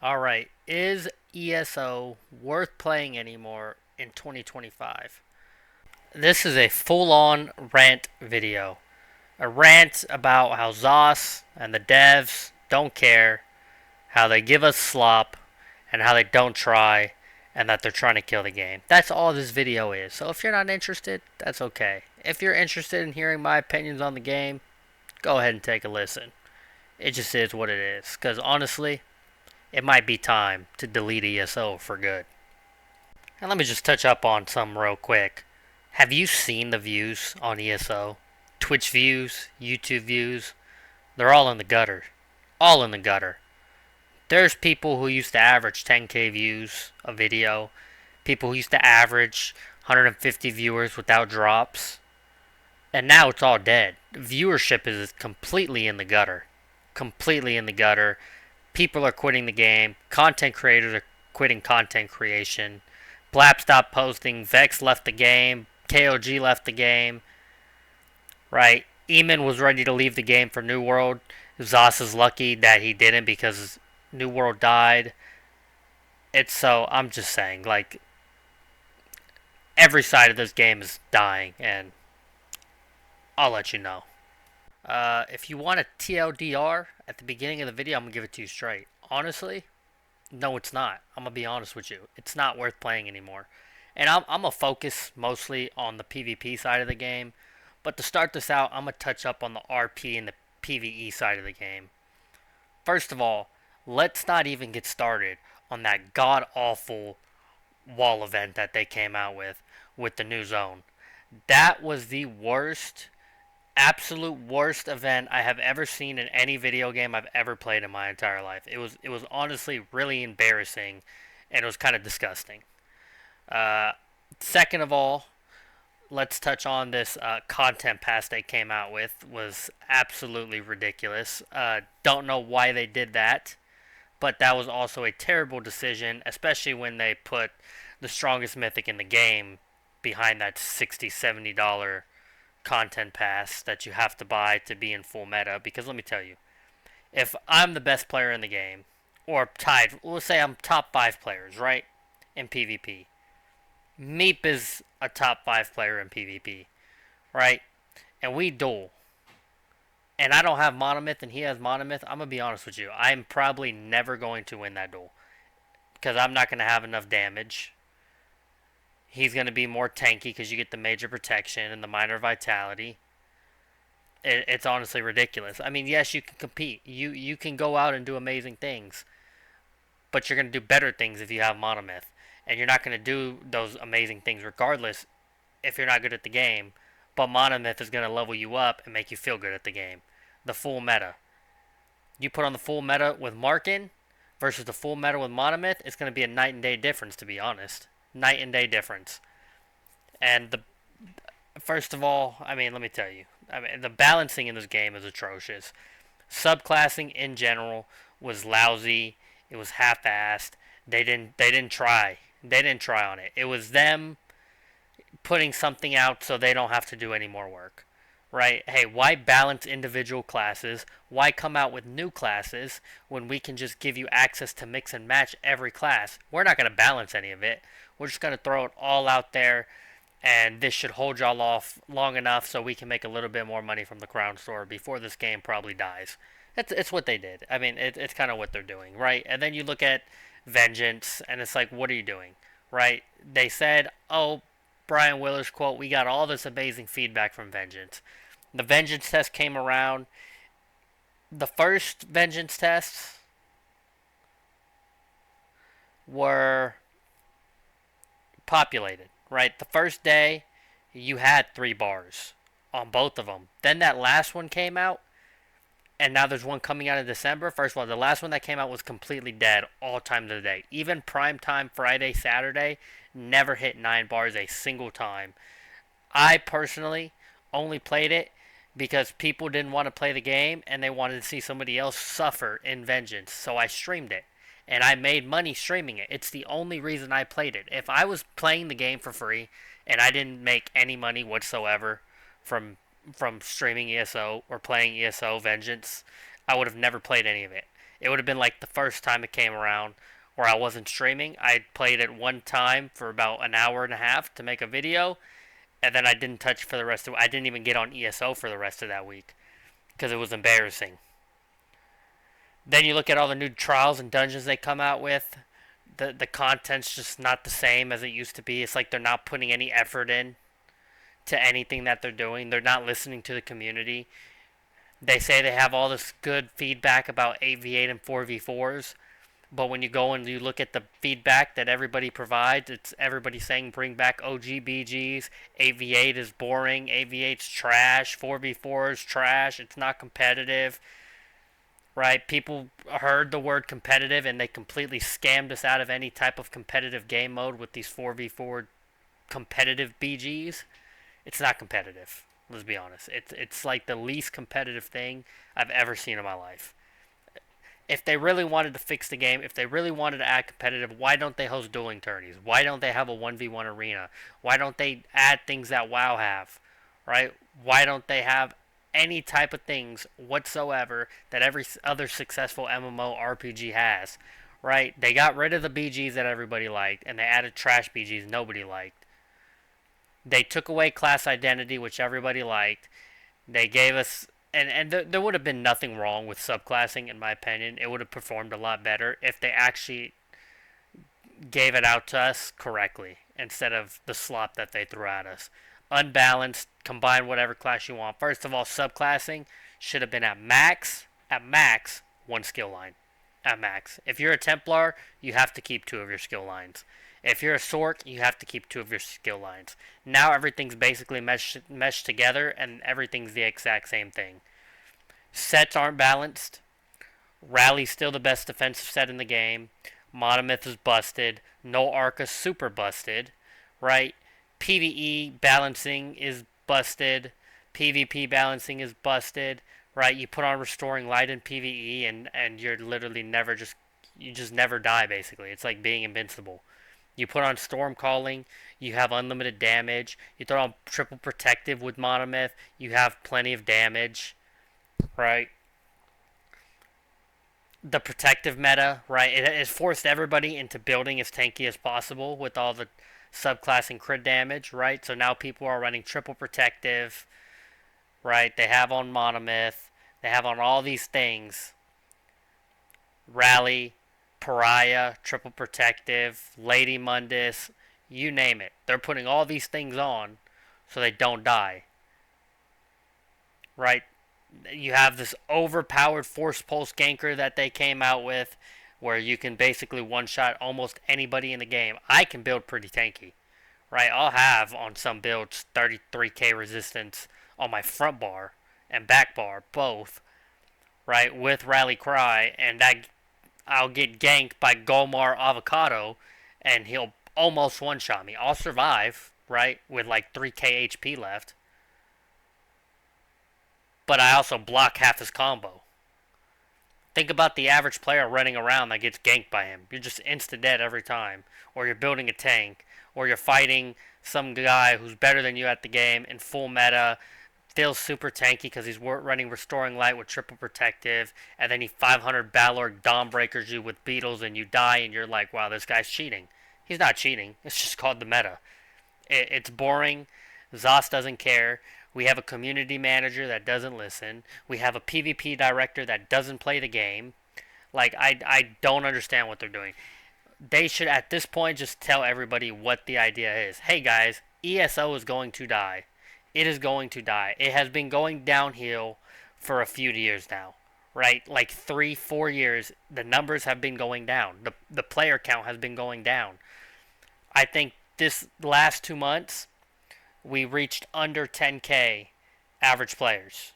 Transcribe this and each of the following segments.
Alright, is ESO worth playing anymore in 2025? This is a full on rant video. A rant about how ZOS and the devs don't care, how they give us slop, and how they don't try, and that they're trying to kill the game. That's all this video is. So if you're not interested, that's okay. If you're interested in hearing my opinions on the game, go ahead and take a listen. It just is what it is. Because honestly, it might be time to delete ESO for good. And let me just touch up on some real quick. Have you seen the views on ESO? Twitch views, YouTube views, they're all in the gutter. All in the gutter. There's people who used to average 10K views a video, people who used to average 150 viewers without drops, and now it's all dead. Viewership is completely in the gutter. Completely in the gutter. People are quitting the game. Content creators are quitting content creation. Blap stopped posting. Vex left the game. KOG left the game. Right? Eamon was ready to leave the game for New World. Zos is lucky that he didn't because New World died. I'm just saying, like, every side of this game is dying, and I'll let you know. If you want a TLDR at the beginning of the video, I'm going to give it to you straight. Honestly, no, it's not. I'm going to be honest with you. It's not worth playing anymore. And I'm going to focus mostly on the PvP side of the game. But to start this out, I'm going to touch up on the RP and the PvE side of the game. First of all, let's not even get started on that god-awful wall event that they came out with the new zone. That was the worst, absolute worst event I have ever seen in any video game I've ever played in my entire life. It was honestly really embarrassing, and it was kind of disgusting. Uh, Second of all, let's touch on this content pass they came out with. Was absolutely ridiculous. Don't know why they did that, but that was also a terrible decision, especially when they put the strongest mythic in the game behind that $60-$70 content pass that you have to buy to be in full meta. Because let me tell you, if I'm the best player in the game, or tied, let's say I'm top 5 players, right, in PvP. Meep is a top 5 player in PvP, right? And we duel. And I don't have Monomyth and he has Monomyth. I'm going to be honest with you. I'm probably never going to win that duel. Because I'm not going to have enough damage. He's going to be more tanky because you get the major protection and the minor vitality. It's honestly ridiculous. I mean, yes, you can compete. You can go out and do amazing things. But you're going to do better things if you have Monomyth. And you're not going to do those amazing things regardless if you're not good at the game. But Monomyth is going to level you up and make you feel good at the game. The full meta. You put on the full meta with Markin versus the full meta with Monomyth, it's going to be a night and day difference, to be honest. Night and day difference. And first of all, I mean, let me tell you. I mean, the balancing in this game is atrocious. Subclassing in general was lousy. It was half-assed. They didn't try. They didn't try on it. It was them putting something out so they don't have to do any more work. Right? Hey, why balance individual classes? Why come out with new classes when we can just give you access to mix and match every class? We're not going to balance any of it. We're just going to throw it all out there, and this should hold y'all off long enough so we can make a little bit more money from the crown store before this game probably dies. It's what they did. I mean, it's kind of what they're doing, right? And then you look at Vengeance, and it's like, what are you doing, right? They said, oh, Brian Willer's quote, we got all this amazing feedback from Vengeance. The Vengeance test came around. The first Vengeance tests were populated, right? The first day, you had 3 bars on both of them. Then that last one came out, and now there's one coming out in December. First of all, the last one that came out was completely dead all times of the day. Even prime time Friday, Saturday, never hit 9 bars a single time. I personally only played it because people didn't want to play the game and they wanted to see somebody else suffer in Vengeance. So I streamed it. And I made money streaming it. It's the only reason I played it. If I was playing the game for free and I didn't make any money whatsoever from streaming ESO or playing ESO Vengeance, I would have never played any of it. It would have been like the first time it came around where I wasn't streaming. I played it one time for about an hour and a half to make a video, and then I didn't touch for the rest of. I didn't even get on ESO for the rest of that week because it was embarrassing. Then you look at all the new trials and dungeons they come out with. The content's just not the same as it used to be. It's like they're not putting any effort in to anything that they're doing. They're not listening to the community. They say they have all this good feedback about 8v8 and 4v4s, but when you go and you look at the feedback that everybody provides, it's everybody saying bring back OG BGs. 8v8 is boring. 8v8's trash. 4v4 is trash. It's not competitive. Right? People heard the word competitive and they completely scammed us out of any type of competitive game mode with these 4v4 competitive BGs. It's not competitive. Let's be honest. It's like the least competitive thing I've ever seen in my life. If they really wanted to fix the game, if they really wanted to add competitive, why don't they host dueling tourneys? Why don't they have a 1v1 arena? Why don't they add things that WoW have? Right? Why don't they have any type of things whatsoever that every other successful MMO RPG has? Right? They got rid of the BGs that everybody liked and they added trash BGs nobody liked. They took away class identity, which everybody liked. They gave us, and there would have been nothing wrong with subclassing, in my opinion. It would have performed a lot better if they actually gave it out to us correctly instead of the slop that they threw at us. Unbalanced, combine whatever class you want. First of all, subclassing should have been at max, one skill line. At max. If you're a Templar, you have to keep 2 of your skill lines. If you're a Sorc, you have to keep 2 of your skill lines. Now everything's basically meshed together, and everything's the exact same thing. Sets aren't balanced. Rally's still the best defensive set in the game. Monomyth is busted. No Arca's super busted. Right? PvE balancing is busted. PvP balancing is busted. Right? You put on Restoring Light in PvE, and you're literally never you just never die, basically. It's like being invincible. You put on Storm Calling, you have unlimited damage. You throw on Triple Protective with Monomyth, you have plenty of damage, right? The protective meta, right? It has forced everybody into building as tanky as possible with all the subclass and crit damage, right? So now people are running Triple Protective, right? They have on Monomyth, they have on all these things. Rally, Pariah, Triple Protective, Lady Mundus, you name it. They're putting all these things on so they don't die. Right? You have this overpowered Force Pulse Ganker that they came out with where you can basically one-shot almost anybody in the game. I can build pretty tanky. Right? I'll have on some builds 33k resistance on my front bar and back bar, both. Right? With Rally Cry, and that I'll get ganked by Gomar Avocado, and he'll almost one-shot me. I'll survive, right, with like 3k HP left. But I also block half his combo. Think about the average player running around that gets ganked by him. You're just insta-dead every time. Or you're building a tank. Or you're fighting some guy who's better than you at the game in full meta, feels super tanky because he's running Restoring Light with Triple Protective, and then he 500 Balor Dawn Breakers you with Beetles, and you die, and you're like, wow, this guy's cheating. He's not cheating. It's just called the meta. It's boring. Zos doesn't care. We have a community manager that doesn't listen. We have a PvP director that doesn't play the game. Like, I don't understand what they're doing. They should, at this point, just tell everybody what the idea is. Hey, guys, ESO is going to die. It is going to die. It has been going downhill for a few years now, right? Like 3-4 years, the numbers have been going down. The player count has been going down. I think this last 2 months, we reached under 10k average players.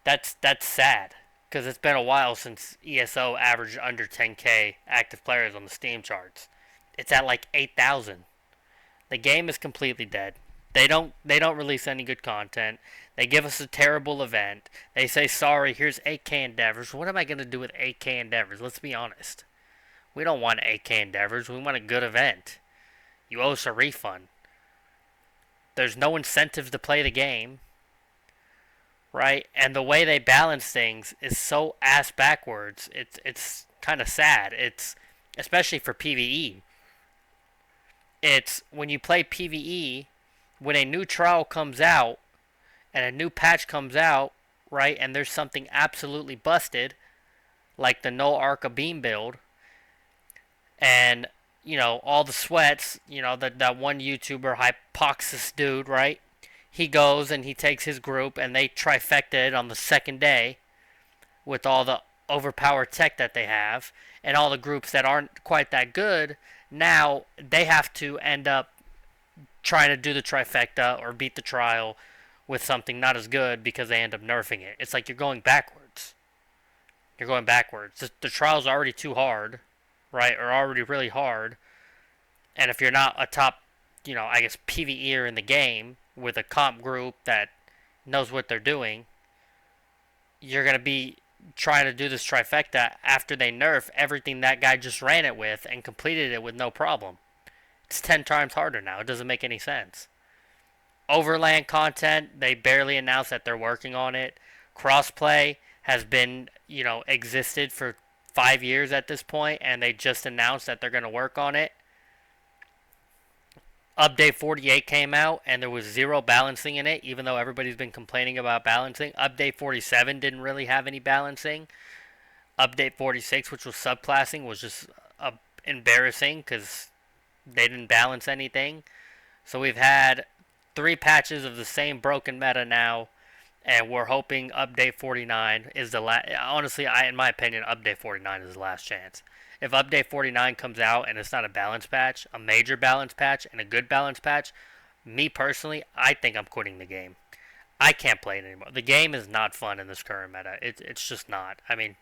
That's sad, because it's been a while since ESO averaged under 10k active players on the Steam charts. It's at like 8,000. The game is completely dead. They don't release any good content. They give us a terrible event. They say, sorry, here's 8k endeavors. What am I going to do with 8k endeavors? Let's be honest. We don't want 8k endeavors. We want a good event. You owe us a refund. There's no incentive to play the game. right? And the way they balance things is so ass backwards. It's kind of sad. It's especially for PvE. It's when you play PvE, when a new trial comes out and a new patch comes out, right? And there's something absolutely busted, like the no Arca beam build, and all the sweats. That one YouTuber Hypoxis dude, right? He goes and he takes his group and they trifecta it on the second day with all the overpowered tech that they have, and all the groups that aren't quite that good. Now they have to end up trying to do the trifecta or beat the trial with something not as good because they end up nerfing it. It's like you're going backwards. You're going backwards. The trial's already too hard, right? Or already really hard. And if you're not a top, I guess PvEer in the game with a comp group that knows what they're doing, you're going to be trying to do this trifecta after they nerf everything that guy just ran it with and completed it with no problem. It's 10 times harder now. It doesn't make any sense. Overland content, they barely announced that they're working on it. Crossplay has been, existed for 5 years at this point, and they just announced that they're going to work on it. Update 48 came out, and there was zero balancing in it, even though everybody's been complaining about balancing. Update 47 didn't really have any balancing. Update 46, which was subclassing, was just embarrassing because they didn't balance anything. So we've had 3 patches of the same broken meta now, and we're hoping Update 49 is the last. Honestly, in my opinion, Update 49 is the last chance. If Update 49 comes out and it's not a balance patch, a major balance patch, and a good balance patch, me personally, I think I'm quitting the game. I can't play it anymore. The game is not fun in this current meta. It's just not. I mean,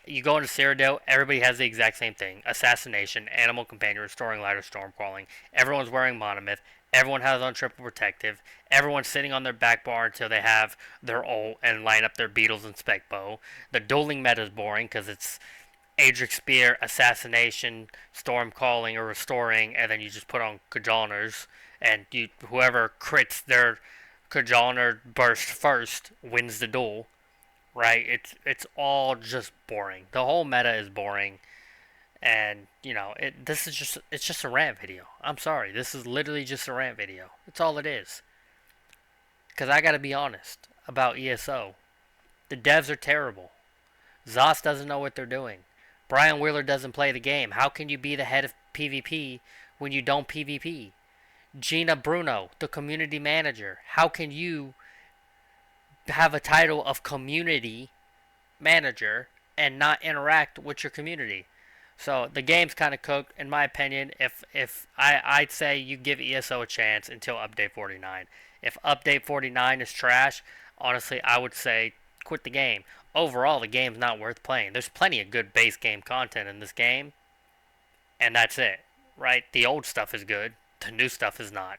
you go into Cyrodiil, everybody has the exact same thing. Assassination, Animal Companion, Restoring Light, or Stormcrawling. Everyone's wearing Monomyth. Everyone has on Triple Protective. Everyone's sitting on their back bar until they have their ult and line up their Beetles and Spec Bow. The dueling meta is boring because it's Adric Spear, Assassination, Storm Calling, or Restoring, and then you just put on Kajalners, and whoever crits their Kajalner burst first wins the duel, right? It's all just boring. The whole meta is boring, and it's just a rant video. I'm sorry, this is literally just a rant video. It's all it is. Because I gotta be honest about ESO. The devs are terrible. Zos doesn't know what they're doing. Brian Wheeler doesn't play the game. How can you be the head of PvP when you don't PvP? Gina Bruno, the community manager. How can you have a title of community manager and not interact with your community? So the game's kind of cooked, in my opinion. I'd say you give ESO a chance until Update 49. If Update 49 is trash, honestly, I would say quit the game. Overall, the game's not worth playing. There's plenty of good base game content in this game, and that's it, right? The old stuff is good. The new stuff is not.